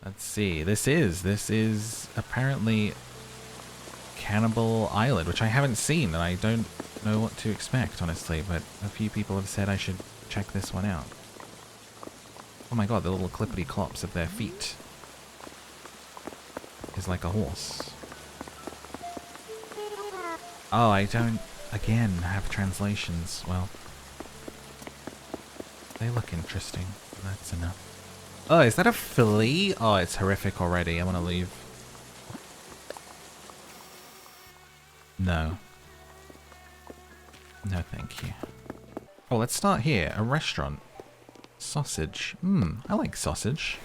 Let's see. This is apparently Cannibal Island, which I haven't seen, and I don't know what to expect, honestly, but a few people have said I should check this one out. Oh my god, the little clippity clops of their feet is like a horse. Oh, I don't, again, have translations. Well, they look interesting. That's enough. Oh, is that a flea? Oh, it's horrific already. I want to leave. No. No, thank you. Oh, let's start here. A restaurant. Sausage. I like sausage.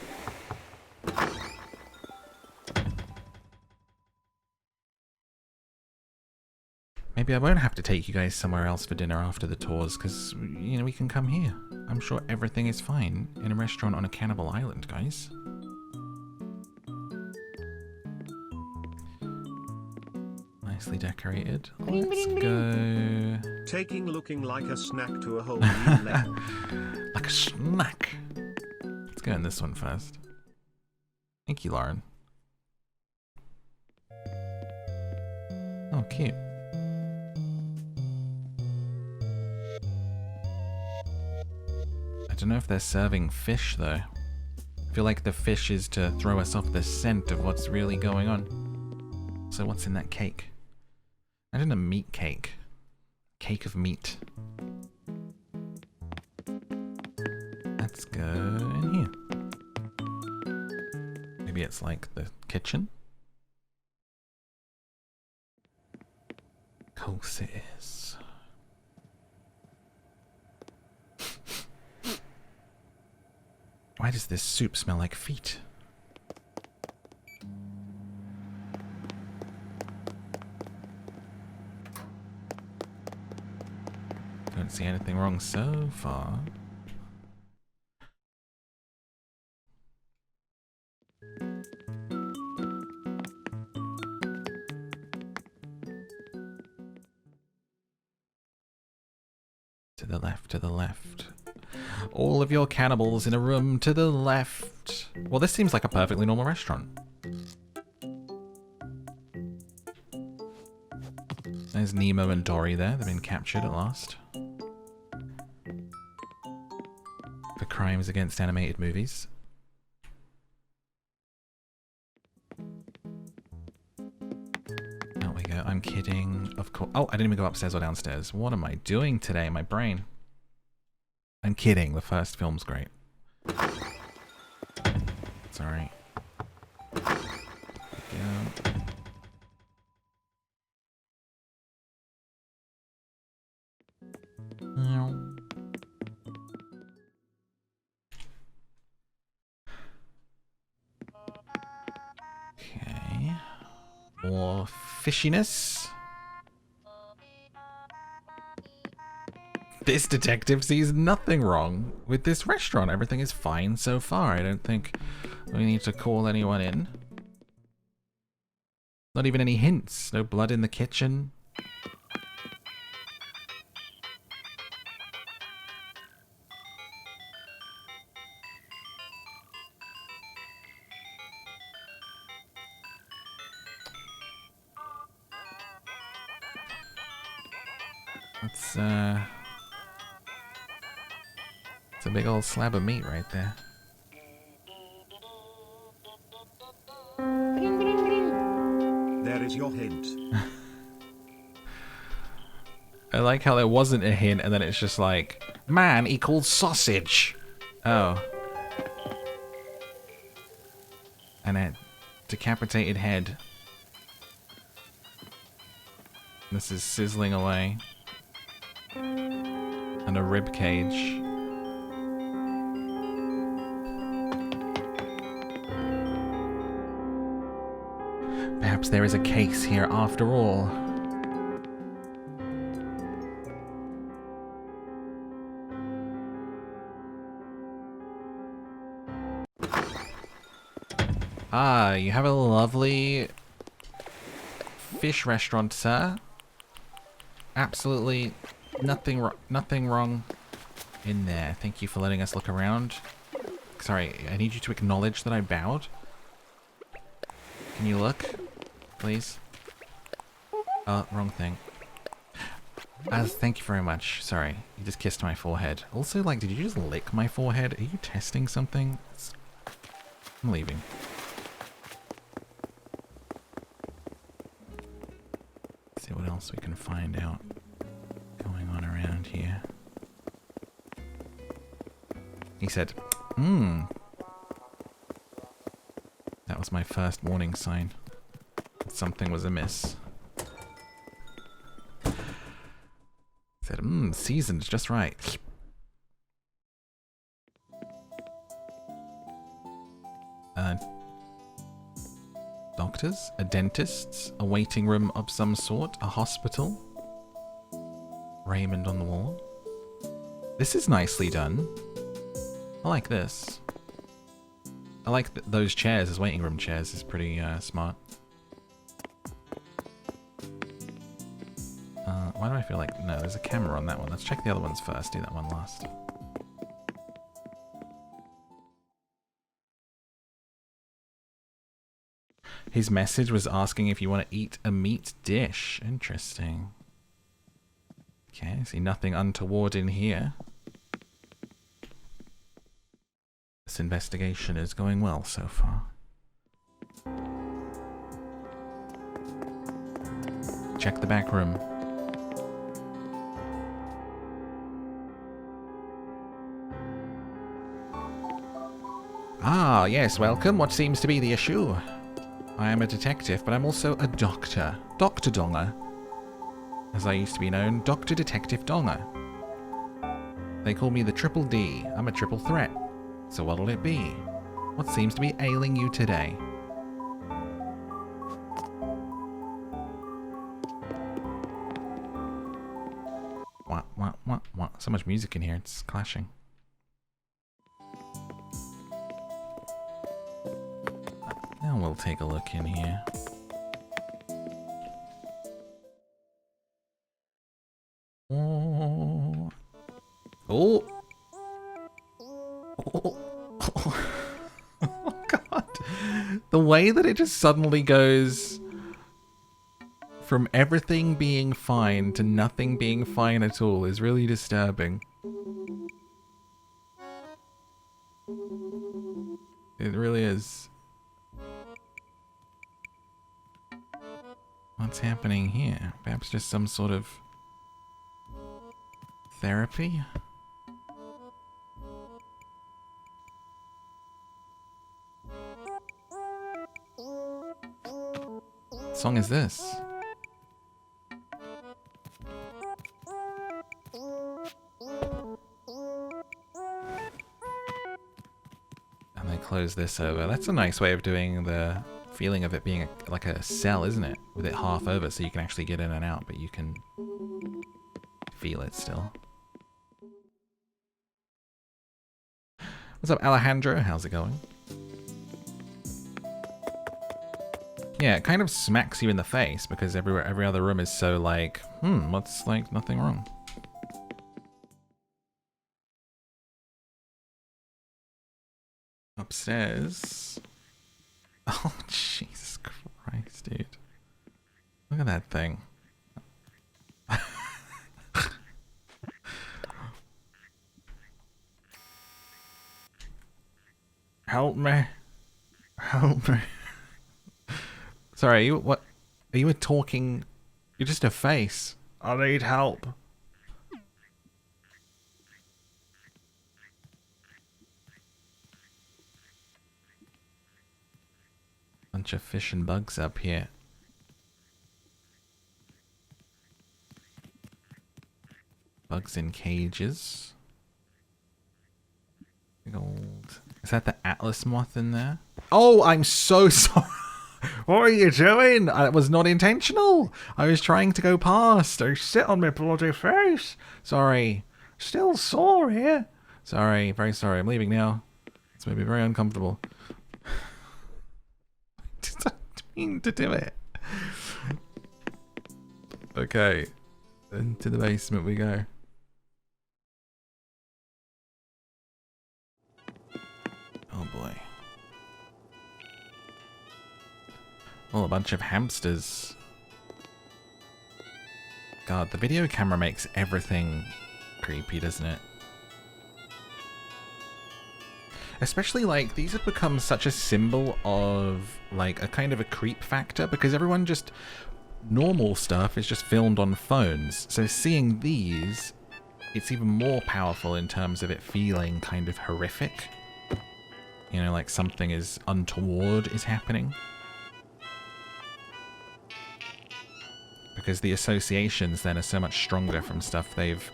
Maybe I won't have to take you guys somewhere else for dinner after the tours, because, you know, we can come here. I'm sure everything is fine in a restaurant on a Cannibal Island, guys. Nicely decorated. Let's go... Taking looking like a snack to a whole meal left. Like a snack. Let's go in this one first. Thank you, Lauren. Oh, cute. I don't know if they're serving fish, though. I feel like the fish is to throw us off the scent of what's really going on. So what's in that cake? I did a meat cake. Cake of meat. Let's go in here. Maybe it's like the kitchen? Of course it is. Why does this soup smell like feet? Don't see anything wrong so far. To the left, to the left. All of your cannibals in a room to the left. Well, this seems like a perfectly normal restaurant. There's Nemo and Dory there. They've been captured at last. For crimes against animated movies. Out we go. I'm kidding. Of course. Oh, I didn't even go upstairs or downstairs. What am I doing today? My brain. I'm kidding. The first film's great. It's alright. Yeah. Okay. More fishiness. This detective sees nothing wrong with this restaurant. Everything is fine so far. I don't think we need to call anyone in. Not even any hints. No blood in the kitchen. It's a big old slab of meat right there. There is your hint. I like how there wasn't a hint and then it's just like, man equals sausage. Oh. And a decapitated head. This is sizzling away. And a rib cage. Perhaps there is a case here after all. Ah, you have a lovely fish restaurant, sir. Absolutely nothing wrong in there. Thank you for letting us look around. Sorry, I need you to acknowledge that I bowed. Can you look? Please? Oh, wrong thing. Thank you very much. Sorry, you just kissed my forehead. Also, like, did you just lick my forehead? Are you testing something? I'm leaving. Let's see what else we can find out going on around here. He said, That was my first warning sign. Something was amiss. Said, seasoned just right. Doctors? A dentist? A waiting room of some sort? A hospital? Raymond on the wall? This is nicely done. I like this. I like those chairs as waiting room chairs. Is pretty smart. Why do I feel like... No, there's a camera on that one. Let's check the other ones first. Do that one last. His message was asking if you want to eat a meat dish. Interesting. Okay, I see nothing untoward in here. This investigation is going well so far. Check the back room. Ah, yes, welcome. What seems to be the issue? I am a detective, but I'm also a doctor. Dr. Donger. As I used to be known, Dr. Detective Donger. They call me the Triple D. I'm a triple threat. So what'll it be? What seems to be ailing you today? What? So much music in here, it's clashing. Now we'll take a look in here. Oh. Oh. Oh. Oh god. The way that it just suddenly goes from everything being fine to nothing being fine at all is really disturbing. It really is. What's happening here? Perhaps just some sort of therapy? What song is this? And they close this over. That's a nice way of doing the feeling of it being like a cell, isn't it? With it half over so you can actually get in and out, but you can feel it still. What's up, Alejandro? How's it going? Yeah, it kind of smacks you in the face because every other room is so like, what's like nothing wrong. Upstairs. Oh, Jesus Christ, dude. Look at that thing. Help me. Help me. Sorry, what? Are you a talking... You're just a face. I need help. Bunch of fish and bugs up here. Bugs in cages. Big old... Is that the Atlas moth in there? Oh, I'm so sorry. What are you doing? It was not intentional. I was trying to go past. I sit on my bloody face. Sorry. Still sore here. Sorry. Very sorry. I'm leaving now. It's made me very uncomfortable. I didn't mean to do it. Okay. Into the basement we go. Oh boy. Oh, a bunch of hamsters. God, the video camera makes everything creepy, doesn't it? Especially, like, these have become such a symbol of, like, a kind of a creep factor, because everyone just... normal stuff is just filmed on phones. So seeing these, it's even more powerful in terms of it feeling kind of horrific. You know, like something is untoward is happening. Because the associations then are so much stronger from stuff they've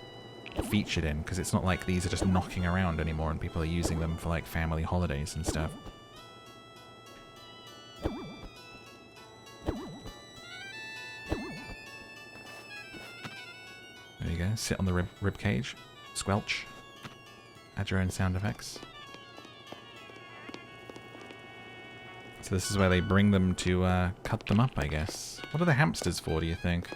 featured in, because it's not like these are just knocking around anymore and people are using them for like family holidays and stuff. There you go, sit on the rib cage, squelch, add your own sound effects. So this is where they bring them to cut them up, I guess. What are the hamsters for, do you think?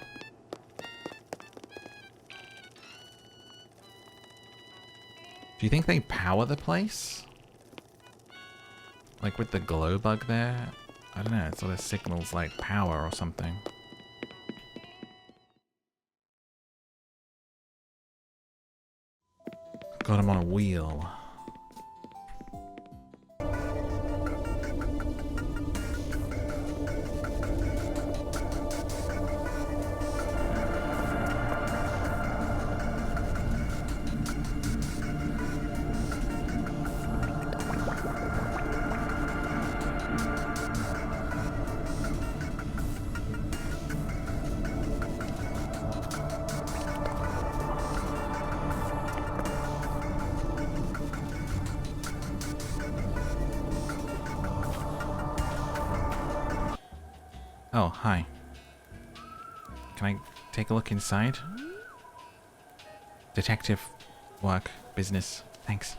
Do you think they power the place? Like with the glow bug there? I don't know, it sort of signals like power or something. Got him on a wheel. Oh, hi. Can I take a look inside? Detective work, business. Thanks.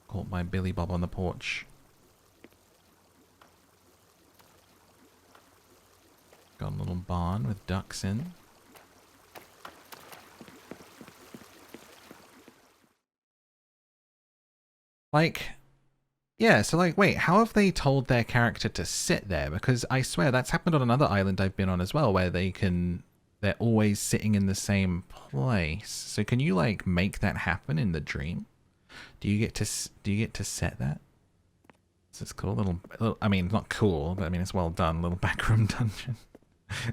Caught by Billy Bob on the porch. Got a little barn with ducks in. Like, yeah, so like, wait, how have they told their character to sit there? Because I swear that's happened on another island I've been on as well, where they're always sitting in the same place. So can you like make that happen in the dream? Do you get to set that? This is cool, little, I mean, not cool, but I mean, it's well done, little backroom dungeon.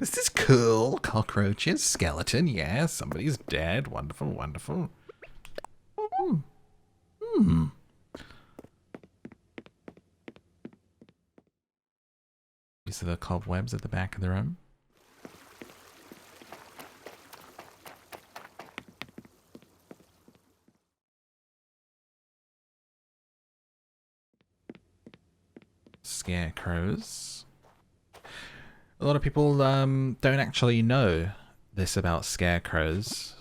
This is cool. Cockroaches, skeleton, yeah, somebody's dead. Wonderful, wonderful. These are the cobwebs at the back of the room. Scarecrows. A lot of people don't actually know this about scarecrows,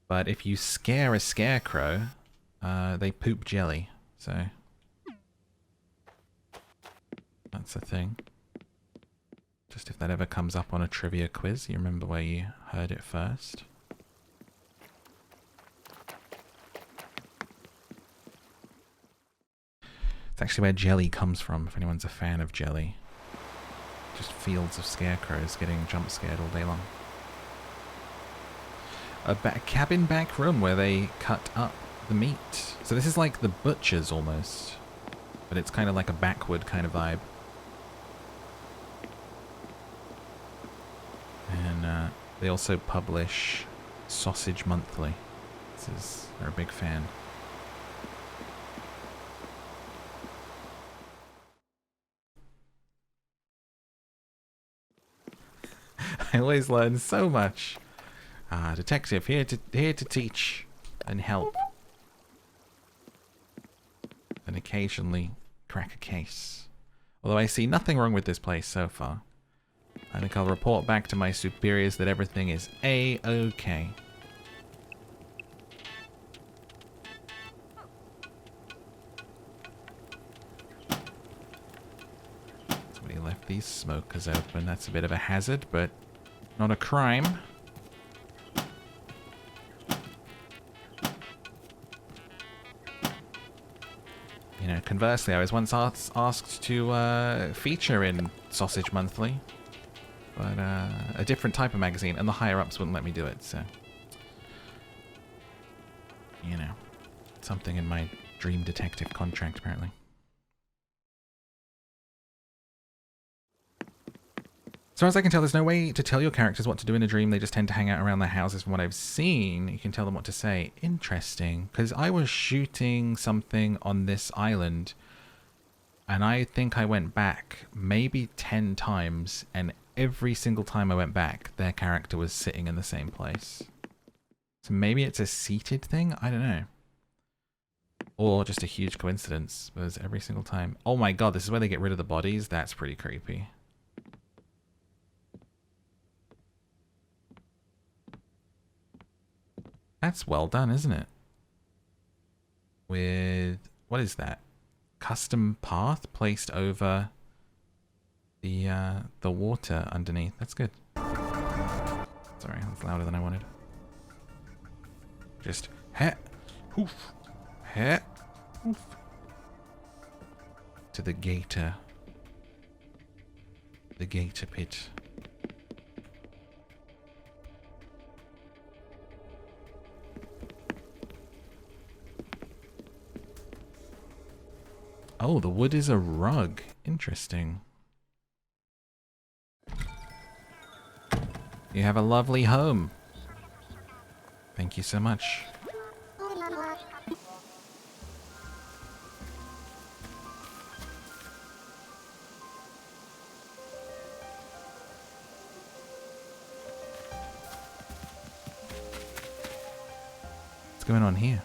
but if you scare a scarecrow, they poop jelly, so that's a thing. Just if that ever comes up on a trivia quiz, you remember where you heard it first. It's actually where jelly comes from, if anyone's a fan of jelly. Just fields of scarecrows getting jump scared all day long. A cabin back room where they cut up the meat. So this is like the butcher's almost, but it's kind of like a backward kind of vibe. And they also publish Sausage Monthly. They're a big fan. I always learn so much. Detective, here to teach and help. And occasionally crack a case. Although I see nothing wrong with this place so far. I think I'll report back to my superiors that everything is A-OK. Somebody left these smokers open. That's a bit of a hazard, but not a crime. Conversely, I was once asked to feature in Sausage Monthly, but a different type of magazine, and the higher-ups wouldn't let me do it, so... You know, something in my dream detective contract, apparently. As far as I can tell, there's no way to tell your characters what to do in a dream. They just tend to hang out around their houses. From what I've seen, you can tell them what to say. Interesting, because I was shooting something on this island, and I think I went back maybe 10 times, and every single time I went back, their character was sitting in the same place. So maybe it's a seated thing? I don't know. Or just a huge coincidence, because every single time... Oh my god, this is where they get rid of the bodies? That's pretty creepy. That's well done, isn't it? With... What is that? Custom path placed over the water underneath. That's good. Sorry, that's louder than I wanted. Just... Heh! Hoof! Heh! Hoof! To the gator. The gator pit. Oh, the wood is a rug. Interesting. You have a lovely home. Thank you so much. What's going on here?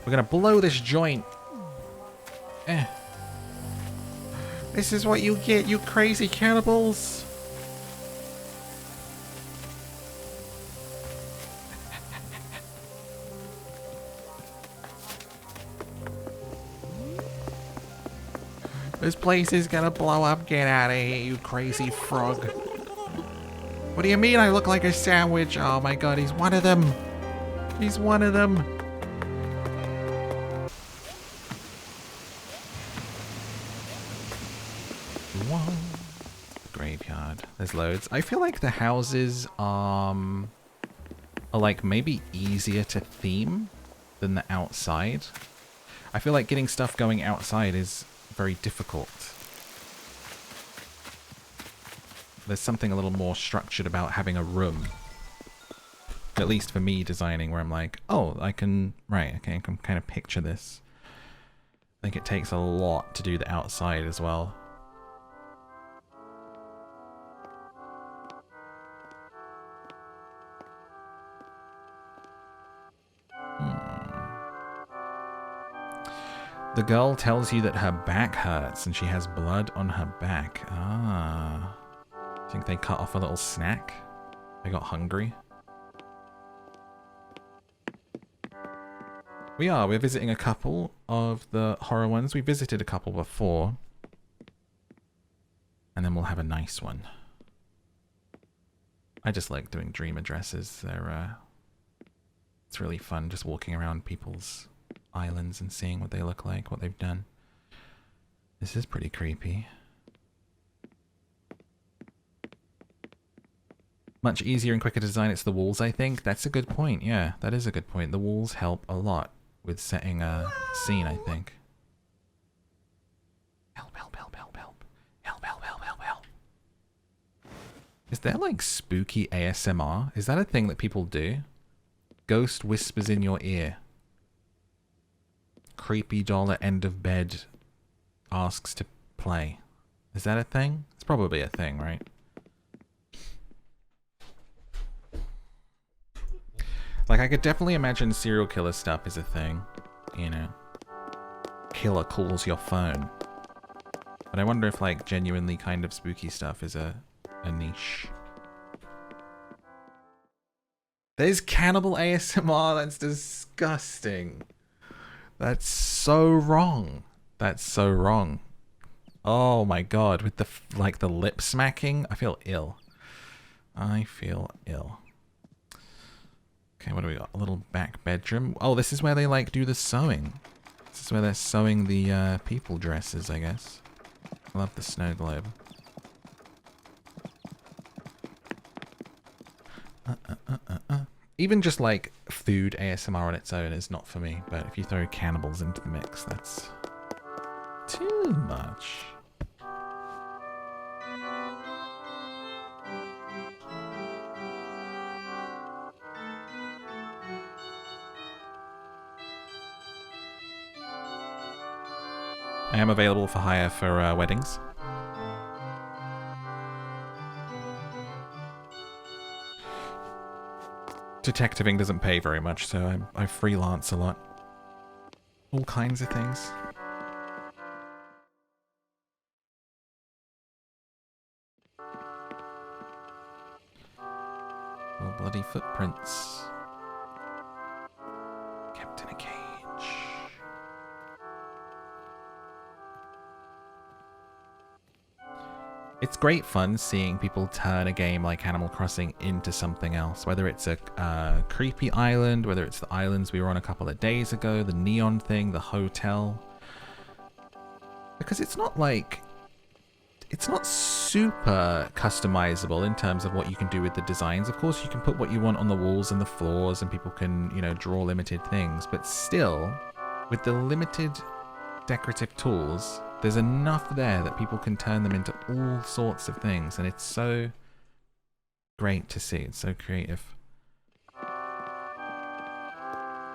We're gonna blow this joint. Eh. This is what you get, you crazy cannibals. This place is gonna blow up. Get out of here, you crazy frog. What do you mean I look like a sandwich? Oh my god, he's one of them. He's one of them. Graveyard. There's loads. I feel like the houses are like maybe easier to theme than the outside. I feel like getting stuff going outside is very difficult. There's something a little more structured about having a room. At least for me designing, where I'm like, oh, I can, right, okay, I can kind of picture this. I think it takes a lot to do the outside as well. The girl tells you that her back hurts and she has blood on her back. Ah. I think they cut off a little snack. They got hungry. We're visiting a couple of the horror ones. We visited a couple before. And then we'll have a nice one. I just like doing dream addresses. They're, it's really fun just walking around people's islands and seeing what they look like, what they've done. This is pretty creepy. Much easier and quicker to design. It's the walls, I think. That's a good point. Yeah, that is a good point. The walls help a lot with setting a scene, I think. Help, help, help, help, help. Help, help, help, help, help. Is there like spooky ASMR? Is that a thing that people do? Ghost whispers in your ear. Creepy doll at end of bed asks to play. Is that a thing? It's probably a thing, right? Like, I could definitely imagine serial killer stuff is a thing. You know. Killer calls your phone. But I wonder if, like, genuinely kind of spooky stuff is a niche. There's cannibal ASMR. That's disgusting. That's so wrong. That's so wrong. Oh my god, with the, like, the lip smacking, I feel ill. I feel ill. Okay, what do we got? A little back bedroom. Oh, this is where they like do the sewing. This is where they're sewing the people dresses, I guess. I love the snow globe. Even just like food ASMR on its own is not for me, but if you throw cannibals into the mix, that's too much. I am available for hire for weddings. Detectiving doesn't pay very much, so I freelance a lot. All kinds of things. Oh, bloody footprints. Kept in a cage. It's great fun seeing people turn a game like Animal Crossing into something else, whether it's a creepy island, whether it's the islands we were on a couple of days ago, the neon thing, the hotel. Because it's not like... it's not super customizable in terms of what you can do with the designs. Of course, you can put what you want on the walls and the floors, and people can, you know, draw limited things. But still, with the limited decorative tools, there's enough there that people can turn them into all sorts of things, and it's so great to see. It's so creative.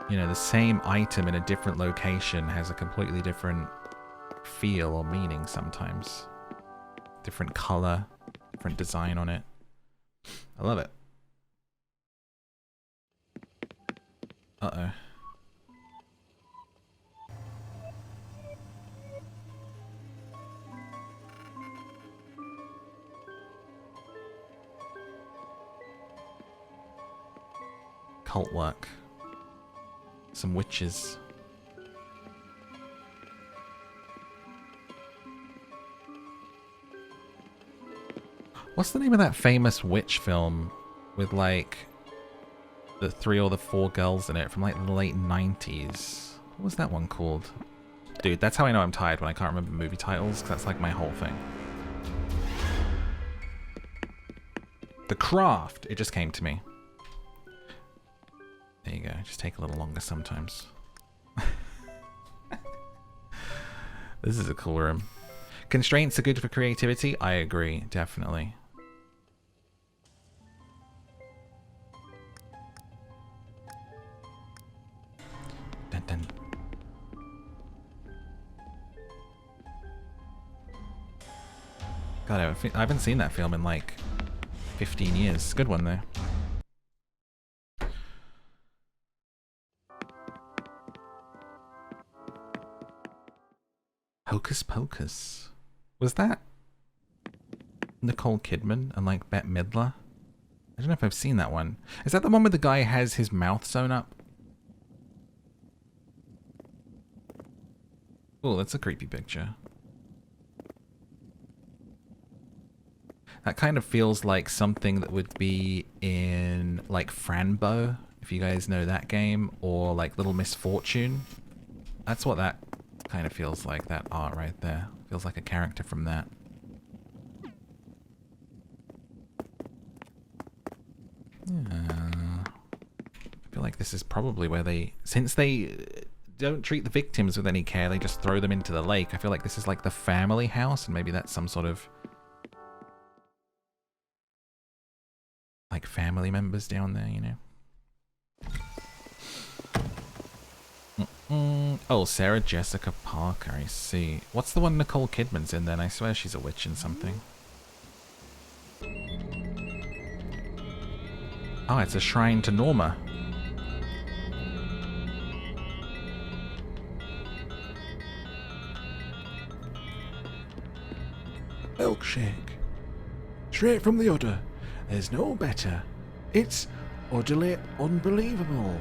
You know, the same item in a different location has a completely different feel or meaning sometimes. Different color, different design on it. I love it. Uh-oh. Cult work. Some witches. What's the name of that famous witch film with like the 3 or the 4 girls in it from like the late 90s? What was that one called? Dude, that's how I know I'm tired, when I can't remember movie titles, because that's like my whole thing. The Craft! It just came to me. There you go. Just take a little longer sometimes. This is a cool room. Constraints are good for creativity. I agree, definitely. Dun, dun. God, I haven't seen that film in like 15 years. Good one though. Hocus Pocus. Was that Nicole Kidman and like Bette Midler? I don't know if I've seen that one. Is that the one where the guy has his mouth sewn up? Oh, that's a creepy picture. That kind of feels like something that would be in like Franbo, if you guys know that game, or like Little Miss Fortune. That's what that kind of feels like, that art right there. Feels like a character from that. I feel like this is probably where they, since they don't treat the victims with any care, they just throw them into the lake. I feel like this is like the family house, and maybe that's some sort of like family members down there, you know? Oh, Sarah Jessica Parker, I see. What's the one Nicole Kidman's in then? I swear she's a witch in something. Oh, it's a shrine to Norma. Milkshake. Straight from the udder. There's no better. It's utterly unbelievable.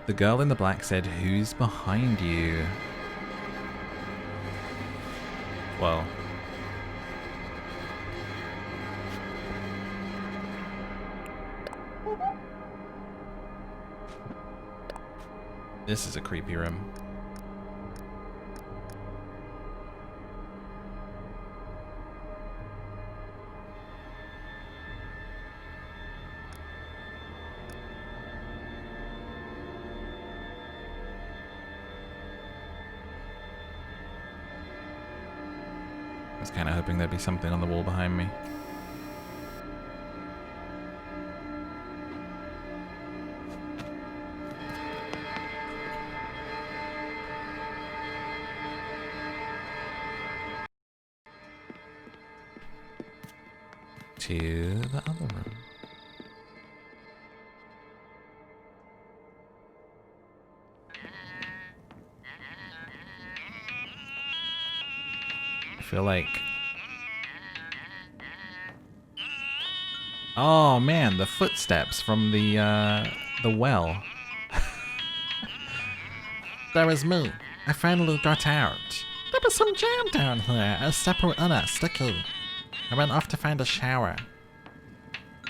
The girl in the black said, "Who's behind you?" Well, This is a creepy room. I was kind of hoping there'd be something on the wall behind me. To the other room. I feel like... Oh man, the footsteps from the well. That was me. I finally got out. There was some jam down here. A separate in it, sticky. I went off to find a shower.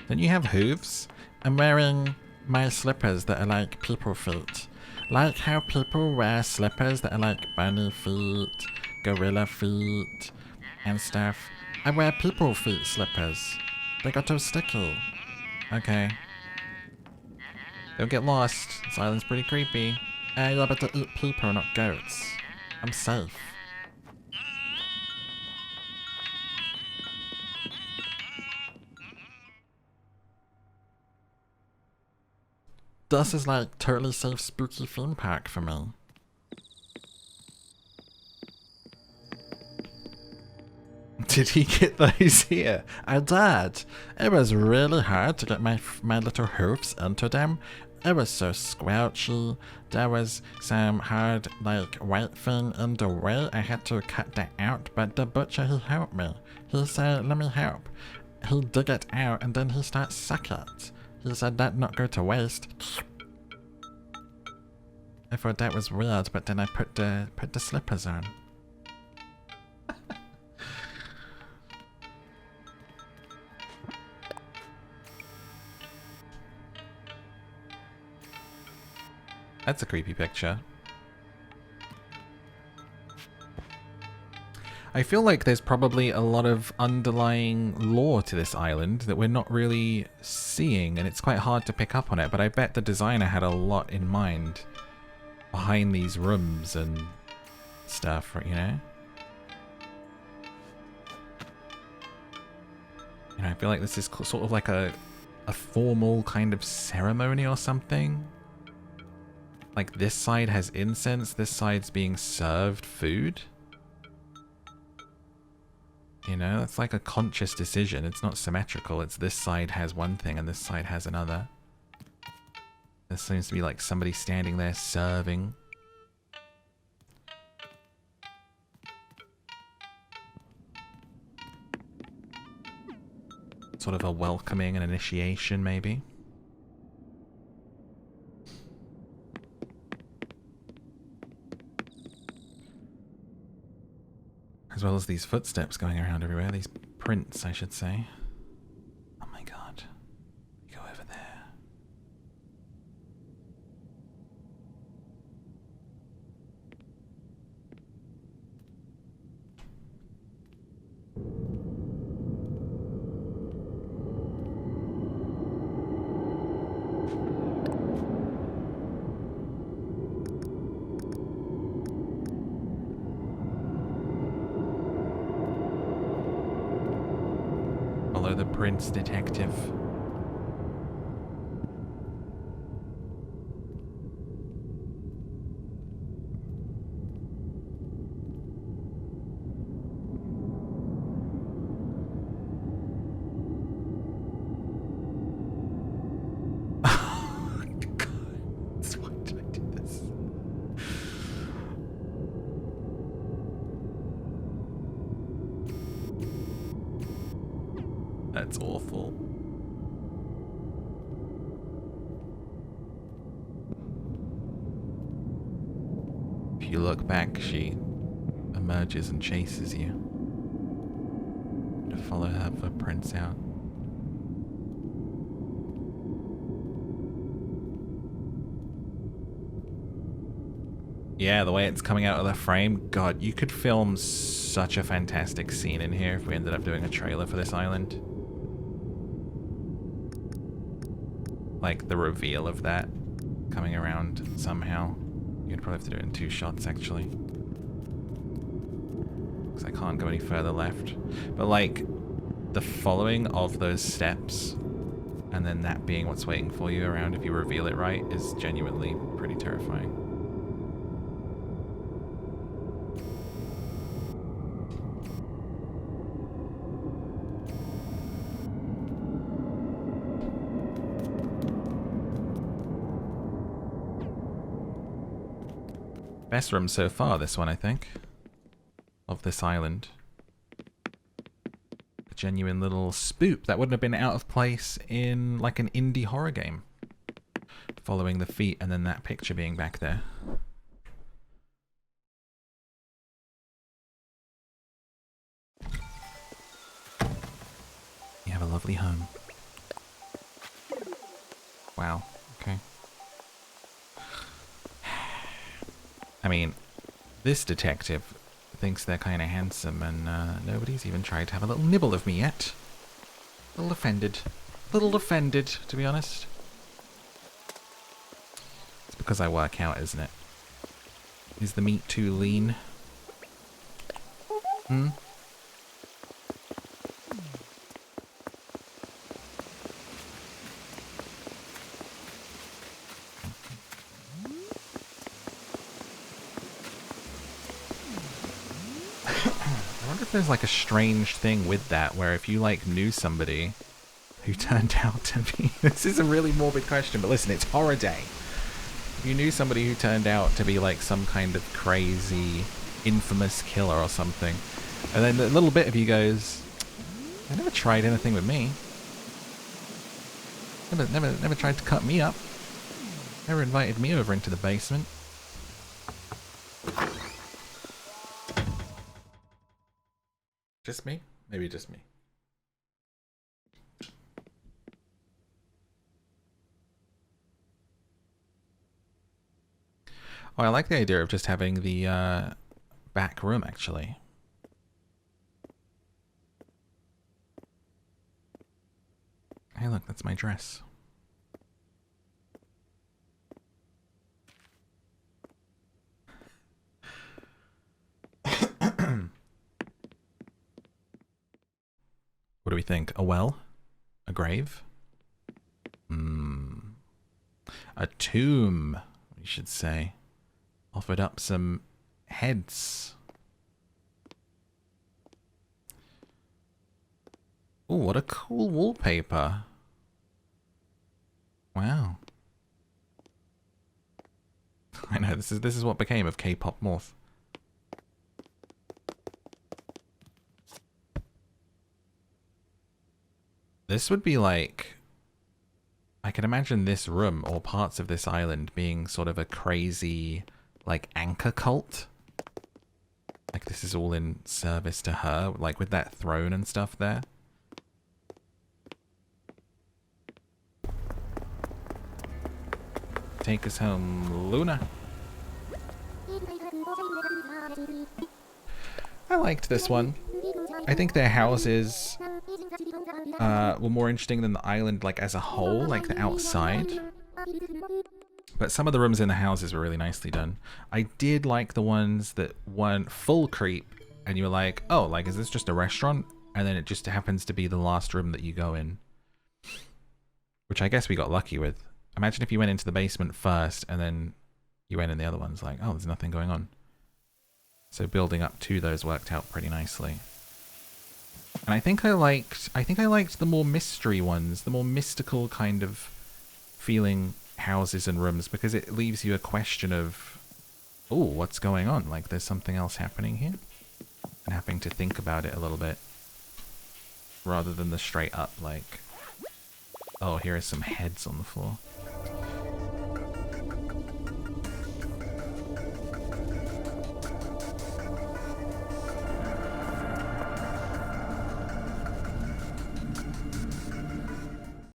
Don't you have hooves? I'm wearing my slippers that are like people feet. Like how people wear slippers that are like bunny feet, gorilla feet, and stuff. I wear people feet slippers. They got too sticky. Okay. Don't get lost. This island's pretty creepy. Yeah, but to eat people, not goats. I'm safe. This is like totally safe spooky theme park for me. Did he get those here? I did. It was really hard to get my little hoofs into them. It was so squelchy. There was some hard, like, white thing in the way. I had to cut that out, but the butcher, he helped me. He said, let me help. He dig it out, and then he starts suck it. He said that not go to waste. I thought that was weird, but then I put the slippers on. That's a creepy picture. I feel like there's probably a lot of underlying lore to this island that we're not really seeing, and it's quite hard to pick up on it, but I bet the designer had a lot in mind behind these rooms and stuff, you know? You know, I feel like this is sort of like a formal kind of ceremony or something. Like this side has incense, this side's being served food. You know, it's like a conscious decision. It's not symmetrical. It's this side has one thing and this side has another. There seems to be like somebody standing there serving. Sort of a welcoming and initiation, maybe. As well as these footsteps going around everywhere. These prints, I should say. Oh my god. Go over there. Follow the prince, detective. Oh, God. Why did I do this? That's awful. If you look back, she emerges and chases you. To follow her footprints out. Yeah, the way it's coming out of the frame. God, you could film such a fantastic scene in here if we ended up doing a trailer for this island. Like the reveal of that coming around somehow. You'd probably have to do it in 2 shots actually. Because I can't go any further left. But like the following of those steps and then that being what's waiting for you around if you reveal it right is genuinely pretty terrifying. Best room so far, this one, I think, of this island. A genuine little spoop that wouldn't have been out of place in like an indie horror game. Following the feet and then that picture being back there. You have a lovely home. Wow, okay. I mean, this detective thinks they're kind of handsome and nobody's even tried to have a little nibble of me yet. A little offended. A little offended, to be honest. It's because I work out, isn't it? Is the meat too lean? Hmm? There's like a strange thing with that where if you like knew somebody who turned out to be this is a really morbid question, but listen, it's horror day. If you knew somebody who turned out to be like some kind of crazy infamous killer or something, and then a little bit of you goes, I never tried anything with me, never tried to cut me up, never invited me over into the basement. Just me? Maybe just me. Oh, I like the idea of just having the back room, actually. Hey, look, that's my dress. What do we think? A well? A grave? A tomb, we should say. Offered up some heads. Oh, what a cool wallpaper. Wow. I know, this is what became of K-pop Morph. This would be like, I can imagine this room or parts of this island being sort of a crazy, like, anchor cult. Like this is all in service to her, like with that throne and stuff there. Take us home, Luna. I liked this one. I think their houses were more interesting than the island, like as a whole, like the outside. But some of the rooms in the houses were really nicely done. I did like the ones that weren't full creep, and you were like, oh, like, is this just a restaurant? And then it just happens to be the last room that you go in. Which I guess we got lucky with. Imagine if you went into the basement first, and then you went in the other ones, like, oh, there's nothing going on. So building up to those worked out pretty nicely. And I think I liked the more mystery ones, the more mystical kind of feeling houses and rooms, because it leaves you a question of, oh, what's going on? Like there's something else happening here? And having to think about it a little bit. Rather than the straight up like, oh, here are some heads on the floor.